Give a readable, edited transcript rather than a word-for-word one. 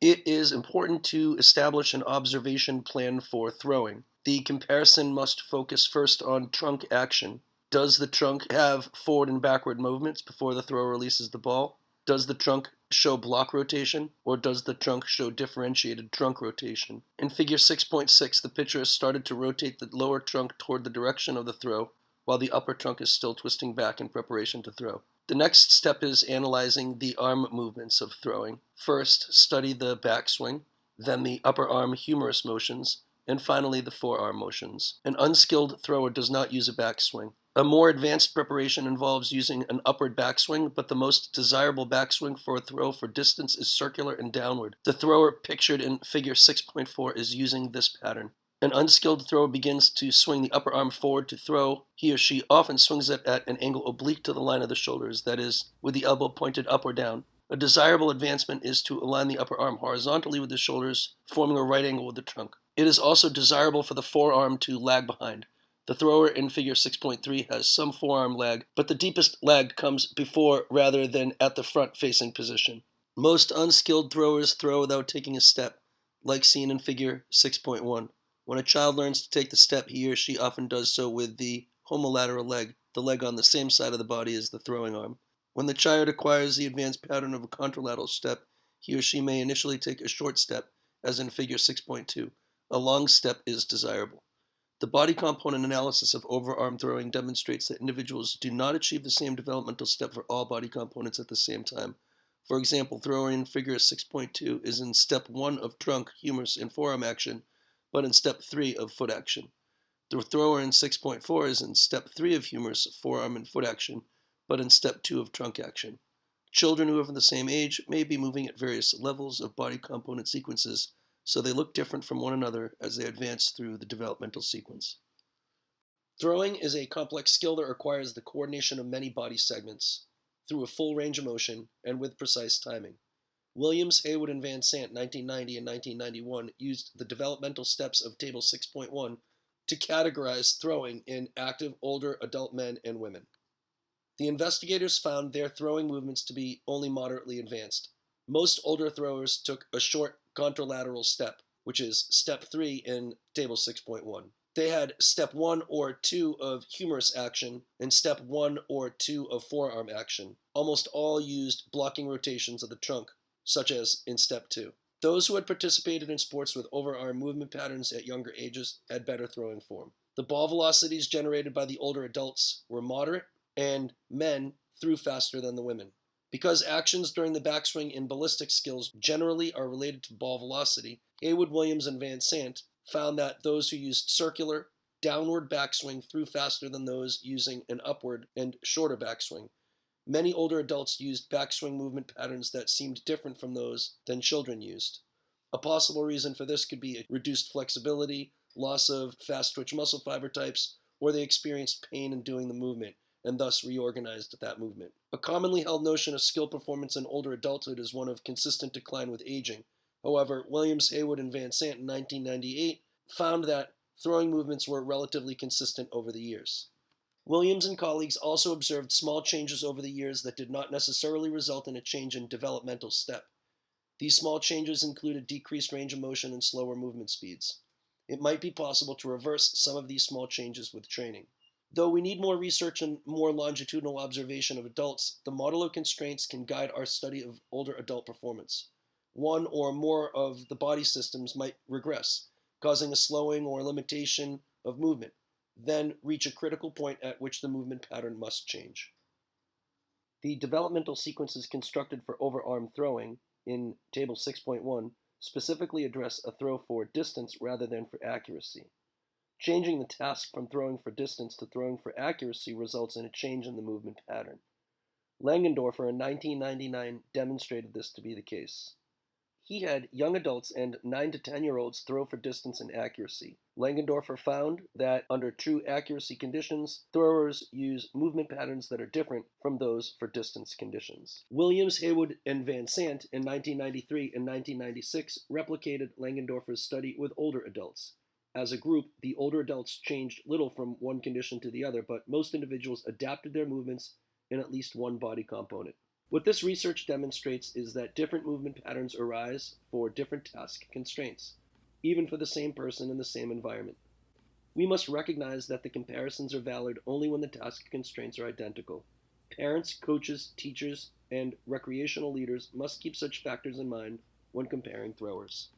It is important to establish an observation plan for throwing. The comparison must focus first on trunk action. Does the trunk have forward and backward movements before the thrower releases the ball? Does the trunk show block rotation, or does the trunk show differentiated trunk rotation? In figure 6.6, the pitcher has started to rotate the lower trunk toward the direction of the throw, while the upper trunk is still twisting back in preparation to throw. The next step is analyzing the arm movements of throwing. First, study the backswing, then the upper arm humerus motions, and finally the forearm motions. An unskilled thrower does not use a backswing. A more advanced preparation involves using an upward backswing, but the most desirable backswing for a throw for distance is circular and downward. The thrower pictured in figure 6.4 is using this pattern. An unskilled thrower begins to swing the upper arm forward to throw. He or she often swings it at an angle oblique to the line of the shoulders, that is, with the elbow pointed up or down. A desirable advancement is to align the upper arm horizontally with the shoulders, forming a right angle with the trunk. It is also desirable for the forearm to lag behind. The thrower in figure 6.3 has some forearm lag, but the deepest lag comes before rather than at the front-facing position. Most unskilled throwers throw without taking a step, like seen in figure 6.1. When a child learns to take the step, he or she often does so with the homolateral leg, the leg on the same side of the body as the throwing arm. When the child acquires the advanced pattern of a contralateral step, he or she may initially take a short step, as in figure 6.2. A long step is desirable. The body component analysis of overarm throwing demonstrates that individuals do not achieve the same developmental step for all body components at the same time. For example, thrower in figure 6.2 is in step 1 of trunk, humerus, and forearm action, but in step 3 of foot action. The thrower in 6.4 is in step 3 of humerus, forearm, and foot action, but in step 2 of trunk action. Children who are of the same age may be moving at various levels of body component sequences, so they look different from one another as they advance through the developmental sequence. Throwing is a complex skill that requires the coordination of many body segments through a full range of motion and with precise timing. Williams, Haywood, and Van Sant, 1990 and 1991, used the developmental steps of Table 6.1 to categorize throwing in active older adult men and women. The investigators found their throwing movements to be only moderately advanced. Most older throwers took a short contralateral step, which is step 3 in Table 6.1. They had step 1 or 2 of humerus action and step 1 or 2 of forearm action. Almost all used blocking rotations of the trunk, such as in step 2. Those who had participated in sports with overarm movement patterns at younger ages had better throwing form. The ball velocities generated by the older adults were moderate, and men threw faster than the women. Because actions during the backswing in ballistic skills generally are related to ball velocity, Haywood, Williams, and Van Sant found that those who used circular, downward backswing threw faster than those using an upward and shorter backswing. Many older adults used backswing movement patterns that seemed different from those than children used. A possible reason for this could be reduced flexibility, loss of fast twitch muscle fiber types, or they experienced pain in doing the movement and thus reorganized that movement. A commonly held notion of skill performance in older adulthood is one of consistent decline with aging. However, Williams, Haywood, and Van Sant in 1998 found that throwing movements were relatively consistent over the years. Williams and colleagues also observed small changes over the years that did not necessarily result in a change in developmental step. These small changes included decreased range of motion and slower movement speeds. It might be possible to reverse some of these small changes with training. Though we need more research and more longitudinal observation of adults, the model of constraints can guide our study of older adult performance. One or more of the body systems might regress, causing a slowing or limitation of movement, then reach a critical point at which the movement pattern must change. The developmental sequences constructed for overarm throwing in Table 6.1 specifically address a throw for distance rather than for accuracy. Changing the task from throwing for distance to throwing for accuracy results in a change in the movement pattern. Langendorfer in 1999 demonstrated this to be the case. He had young adults and 9 to 10-year-olds throw for distance and accuracy. Langendorfer found that under true accuracy conditions, throwers use movement patterns that are different from those for distance conditions. Williams, Haywood, and Van Sant in 1993 and 1996 replicated Langendorfer's study with older adults. As a group, the older adults changed little from one condition to the other, but most individuals adapted their movements in at least one body component. What this research demonstrates is that different movement patterns arise for different task constraints, even for the same person in the same environment. We must recognize that the comparisons are valid only when the task constraints are identical. Parents, coaches, teachers, and recreational leaders must keep such factors in mind when comparing throwers.